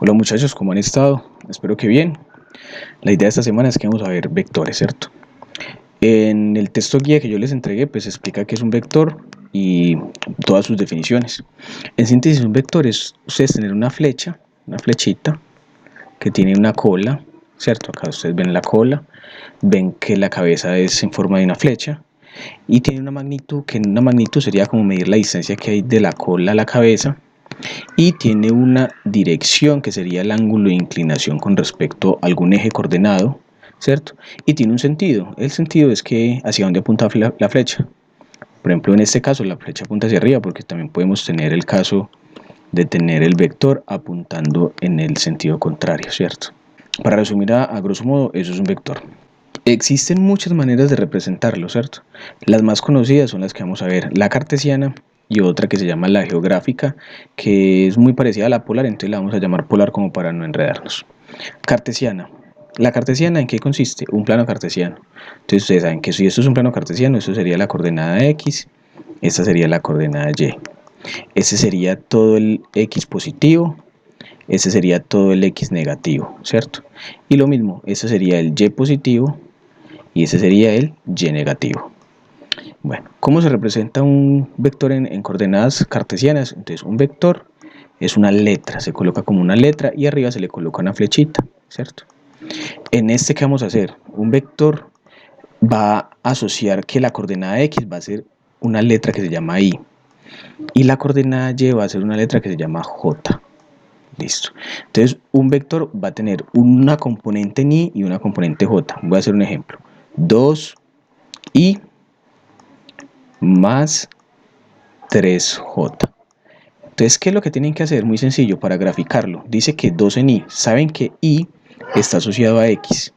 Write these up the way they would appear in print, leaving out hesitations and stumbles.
Hola muchachos, ¿cómo han estado? Espero que bien. La idea de esta semana es que vamos a ver vectores, ¿cierto? En el texto guía que yo les entregué, pues explica qué es un vector y todas sus definiciones. En síntesis, un vector es ustedes tener una flecha, una flechita, que tiene una cola, ¿cierto? Acá ustedes ven la cola, ven que la cabeza es en forma de una flecha y tiene una magnitud, que en una magnitud sería como medir la distancia que hay de la cola a la cabeza, y tiene una dirección que sería el ángulo de inclinación con respecto a algún eje coordenado, ¿cierto? Y tiene un sentido. El sentido es que hacia dónde apunta la flecha. Por ejemplo, en este caso la flecha apunta hacia arriba, porque también podemos tener el caso de tener el vector apuntando en el sentido contrario, ¿cierto? Para resumir a grosso modo, eso es un vector. Existen muchas maneras de representarlo, ¿cierto? Las más conocidas son las que vamos a ver, la cartesiana y otra que se llama la geográfica, que es muy parecida a la polar, entonces la vamos a llamar polar como para no enredarnos. Cartesiana. La cartesiana, ¿en qué consiste? Un plano cartesiano. Entonces ustedes saben que si esto es un plano cartesiano, esto sería la coordenada X, esta sería la coordenada Y. Ese sería todo el X positivo, ese sería todo el X negativo, ¿cierto? Y lo mismo, ese sería el Y positivo, y ese sería el Y negativo. Bueno, ¿cómo se representa un vector en coordenadas cartesianas? Entonces, un vector es una letra, se coloca como una letra y arriba se le coloca una flechita, ¿cierto? En este, ¿qué vamos a hacer? Un vector va a asociar que la coordenada X va a ser una letra que se llama Y y la coordenada Y va a ser una letra que se llama J. Listo. Entonces, un vector va a tener una componente en Y y una componente J. Voy a hacer un ejemplo. 2Y más 3J. Entonces, ¿qué es lo que tienen que hacer? Muy sencillo, para graficarlo. Dice que 2 en Y. Saben que Y está asociado a X,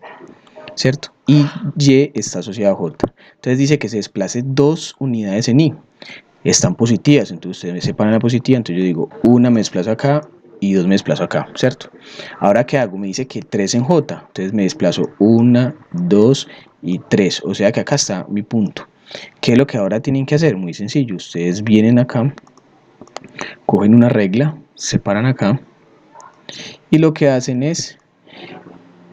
¿cierto? Y Y está asociado a J. Entonces dice que se desplace 2 unidades en Y. Están positivas, entonces ustedes me separan la positiva, entonces yo digo, una me desplazo acá y 2 me desplazo acá, ¿cierto? Ahora, ¿qué hago? Me dice que 3 en J, entonces me desplazo 1, 2 y 3, o sea que acá está mi punto. ¿Qué es lo que ahora tienen que hacer? Muy sencillo, ustedes vienen acá, cogen una regla, separan acá y lo que hacen es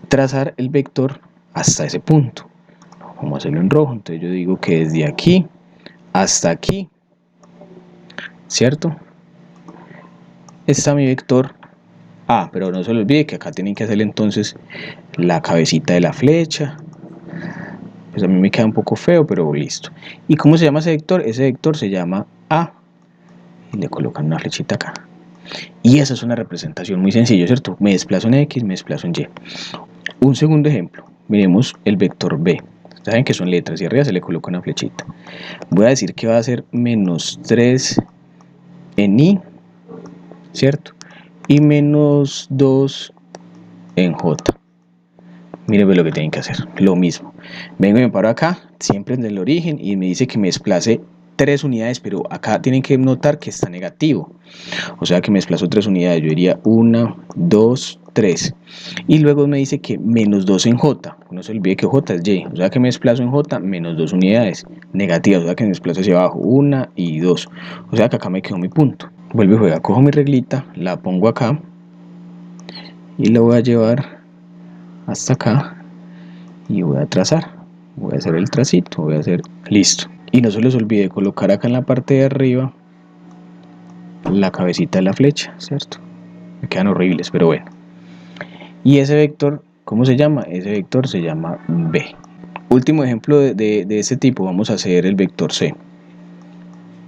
trazar el vector hasta ese punto. Vamos a hacerlo en rojo, entonces yo digo que desde aquí hasta aquí, ¿cierto? Está mi vector A, pero no se les olvide que acá tienen que hacerle entonces la cabecita de la flecha. Pues a mí me queda un poco feo, pero listo. ¿Y cómo se llama ese vector? Ese vector se llama A. Y le colocan una flechita acá. Y esa es una representación muy sencilla, ¿cierto? Me desplazo en X, me desplazo en Y. Un segundo ejemplo. Miremos el vector B. Saben que son letras y arriba se le coloca una flechita. Voy a decir que va a ser menos 3 en Y, ¿cierto? Y menos 2 en J. Miren lo que tienen que hacer, lo mismo. Vengo y me paro acá, siempre en el origen, y me dice que me desplace 3 unidades, pero acá tienen que notar que está negativo. O sea que me desplazo 3 unidades, yo diría 1, 2, 3. Y luego me dice que menos 2 en J. No se olvide que J es Y. O sea que me desplazo en J menos 2 unidades negativas. O sea que me desplazo hacia abajo 1 y 2. O sea que acá me quedó mi punto. Vuelvo y juega, cojo mi reglita, la pongo acá y la voy a llevar hasta acá y voy a trazar, voy a hacer el tracito, voy a hacer listo. Y no se les olvide colocar acá en la parte de arriba la cabecita de la flecha, ¿cierto? Me quedan horribles, pero bueno. Y ese vector, ¿cómo se llama? Ese vector se llama B. Último ejemplo de este tipo, vamos a hacer el vector C.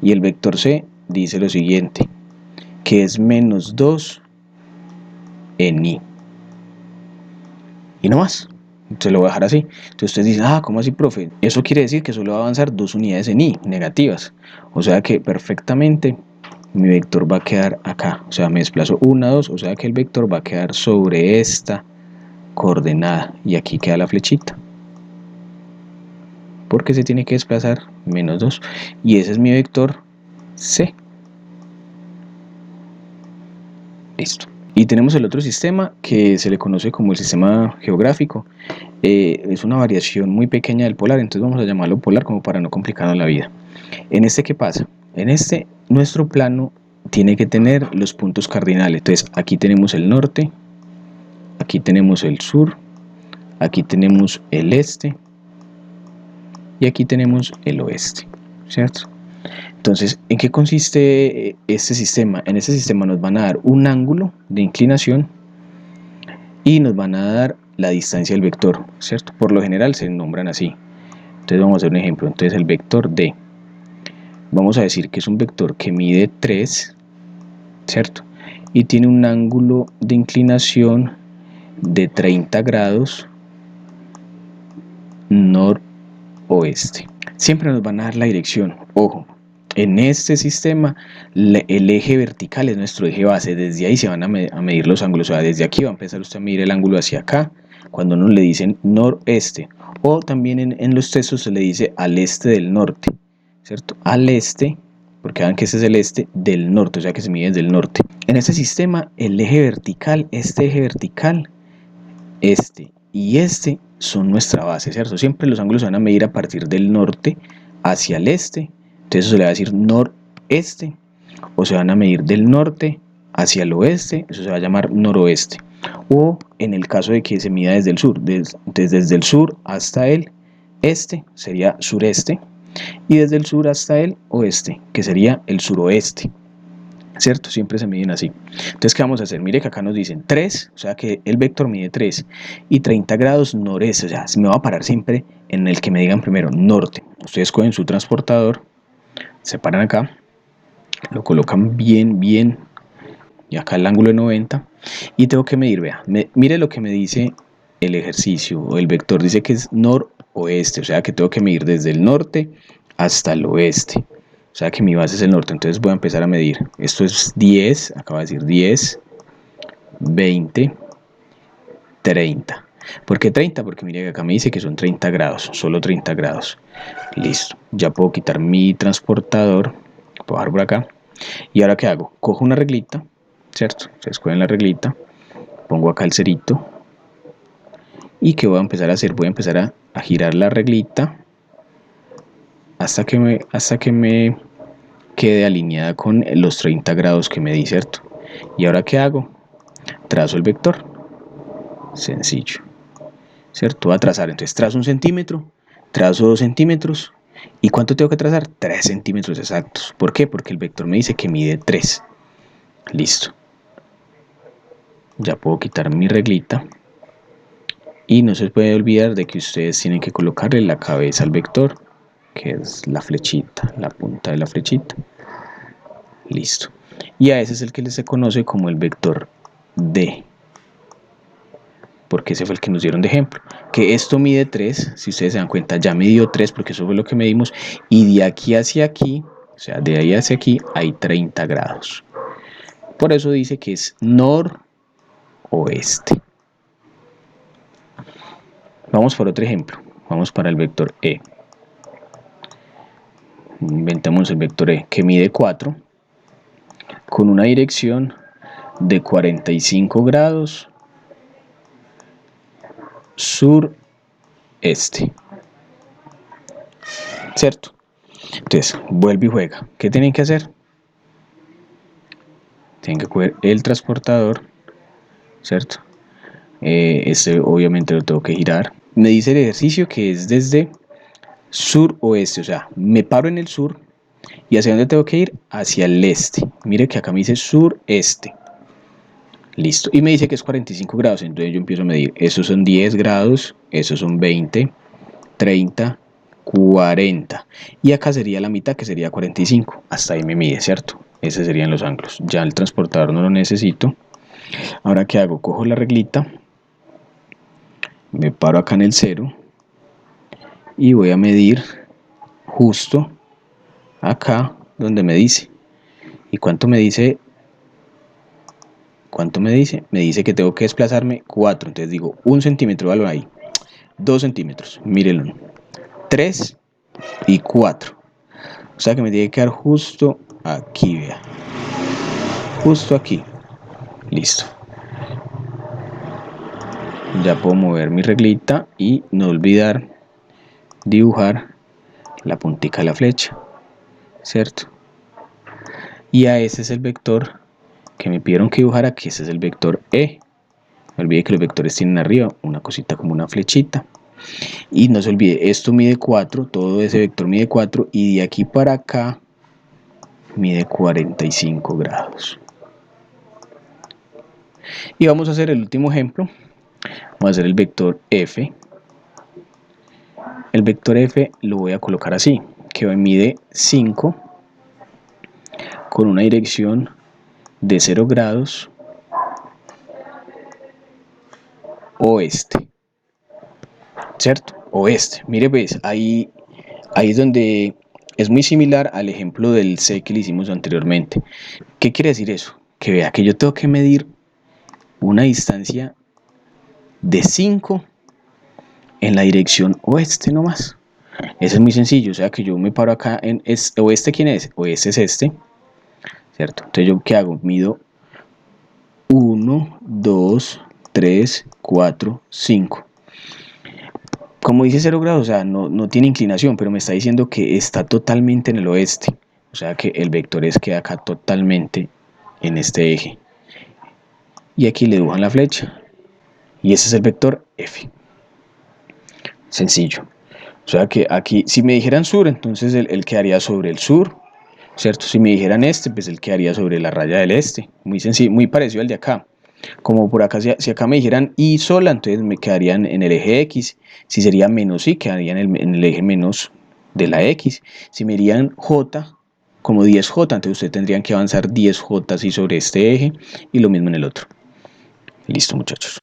Y el vector C dice lo siguiente, que es menos 2 en Y. Y no más. Se lo voy a dejar así. Entonces ustedes dicen, ¿cómo así, profe? Eso quiere decir que solo va a avanzar 2 unidades en Y, negativas. O sea que perfectamente mi vector va a quedar acá. O sea, me desplazo 1, 2, o sea que el vector va a quedar sobre esta coordenada. Y aquí queda la flechita. Porque se tiene que desplazar menos 2. Y ese es mi vector C. Listo. Y tenemos el otro sistema que se le conoce como el sistema geográfico. Es una variación muy pequeña del polar, entonces vamos a llamarlo polar como para no complicarnos la vida. En este, ¿qué pasa? En este, nuestro plano tiene que tener los puntos cardinales. Entonces aquí tenemos el norte, aquí tenemos el sur, aquí tenemos el este y aquí tenemos el oeste, ¿cierto? Entonces, ¿en qué consiste este sistema? En este sistema nos van a dar un ángulo de inclinación y nos van a dar la distancia del vector, ¿cierto? Por lo general se nombran así. Entonces vamos a hacer un ejemplo. Entonces el vector D, vamos a decir que es un vector que mide 3, ¿cierto? Y tiene un ángulo de inclinación de 30 grados noroeste. Siempre nos van a dar la dirección. Ojo, en este sistema el eje vertical es nuestro eje base. Desde ahí se van a medir los ángulos. O sea, desde aquí va a empezar usted a medir el ángulo hacia acá, cuando nos le dicen noreste. O también en los textos se le dice al este del norte, ¿cierto? Al este, porque vean que este es el este del norte, o sea que se mide desde el norte. En este sistema, el eje vertical, este eje vertical, este y este son nuestra base, ¿cierto? Siempre los ángulos se van a medir a partir del norte hacia el este, entonces eso se le va a decir noreste, o se van a medir del norte hacia el oeste, eso se va a llamar noroeste, o en el caso de que se mida desde el sur, desde el sur hasta el este sería sureste, y desde el sur hasta el oeste, que sería el suroeste, ¿cierto? Siempre se miden así. Entonces, ¿qué vamos a hacer? Mire que acá nos dicen 3, o sea que el vector mide 3 y 30 grados noreste, o sea, me va a parar siempre en el que me digan primero norte. Ustedes cogen su transportador, se paran acá, lo colocan bien, bien, y acá el ángulo de 90, y tengo que medir, vea, mire lo que me dice el ejercicio, o el vector dice que es noroeste, o sea que tengo que medir desde el norte hasta el oeste. O sea que mi base es el norte, entonces voy a empezar a medir. Esto es 10, acaba de decir 10, 20, 30. ¿Por qué 30? Porque mire que acá me dice que son 30 grados, solo 30 grados. Listo, ya puedo quitar mi transportador, puedo bajar por acá. ¿Y ahora qué hago? Cojo una reglita, ¿cierto? Se escogen la reglita, pongo acá el cerito. ¿Y qué voy a empezar a hacer? Voy a empezar a girar la reglita hasta que me quede alineada con los 30 grados que me di, ¿cierto? ¿Y ahora qué hago? Trazo el vector. Sencillo, ¿cierto? Voy a trazar, entonces trazo 1 centímetro, trazo 2 centímetros. ¿Y cuánto tengo que trazar? 3 centímetros exactos. ¿Por qué? Porque el vector me dice que mide 3. Listo. Ya puedo quitar mi reglita. Y no se puede olvidar de que ustedes tienen que colocarle la cabeza al vector, que es la flechita, la punta de la flechita. Listo. Y a ese es el que se conoce como el vector D, porque ese fue el que nos dieron de ejemplo. Que esto mide 3, si ustedes se dan cuenta, ya midió 3 porque eso fue lo que medimos. Y de aquí hacia aquí, o sea, de ahí hacia aquí, hay 30 grados. Por eso dice que es noroeste. Vamos por otro ejemplo. Vamos para el vector E. Inventamos el vector E, que mide 4, con una dirección de 45 grados sureste, ¿cierto? Entonces, vuelve y juega. ¿Qué tienen que hacer? Tienen que coger el transportador, ¿cierto? Este obviamente lo tengo que girar. Me dice el ejercicio que es desde suroeste, o sea, me paro en el sur. ¿Y hacia dónde tengo que ir? Hacia el este. Mire que acá me dice sureste. Listo. Y me dice que es 45 grados. Entonces yo empiezo a medir. Esos son 10 grados. Esos son 20, 30, 40. Y acá sería la mitad, que sería 45. Hasta ahí me mide, ¿cierto? Esos serían los ángulos. Ya el transportador no lo necesito. Ahora, ¿qué hago? Cojo la reglita. Me paro acá en el 0. Y voy a medir justo acá donde me dice. ¿Y cuánto me dice? ¿Cuánto me dice? Me dice que tengo que desplazarme 4. Entonces digo 1 centímetro, ¿vale? Ahí. 2 centímetros, mírenlo. 3 y 4. O sea que me tiene que quedar justo aquí, vea. Justo aquí. Listo. Ya puedo mover mi reglita y no olvidar dibujar la puntica de la flecha, ¿cierto? Y a ese es el vector que me pidieron que dibujara, que ese es el vector E. No olvide que los vectores tienen arriba una cosita como una flechita. Y no se olvide, esto mide 4, todo ese vector mide 4, y de aquí para acá mide 45 grados. Y vamos a hacer el último ejemplo. Vamos a hacer el vector F. El vector F lo voy a colocar así, que mide 5 con una dirección de 0 grados oeste, ¿cierto? Oeste. Mire pues, ahí es donde es muy similar al ejemplo del C que le hicimos anteriormente. ¿Qué quiere decir eso? Que vea que yo tengo que medir una distancia de 5 en la dirección oeste nomás. Eso es muy sencillo, o sea que yo me paro acá en oeste. ¿Quién es? Oeste es este, ¿cierto? Entonces yo ¿qué hago? Mido 1, 2, 3, 4, 5. Como dice 0 grados, o sea, no tiene inclinación, pero me está diciendo que está totalmente en el oeste. O sea que el vector queda acá totalmente en este eje. Y aquí le dibujan la flecha. Y ese es el vector F. Sencillo. O sea que aquí, si me dijeran sur, entonces él quedaría sobre el sur, ¿cierto? Si me dijeran este, pues él quedaría sobre la raya del este. Muy sencillo, muy parecido al de acá. Como por acá, si acá me dijeran Y sola, entonces me quedarían en el eje X. Si sería menos Y, quedarían en el eje menos de la X. Si me dirían J, como 10J, entonces ustedes tendrían que avanzar 10J así sobre este eje, y lo mismo en el otro. Listo, muchachos.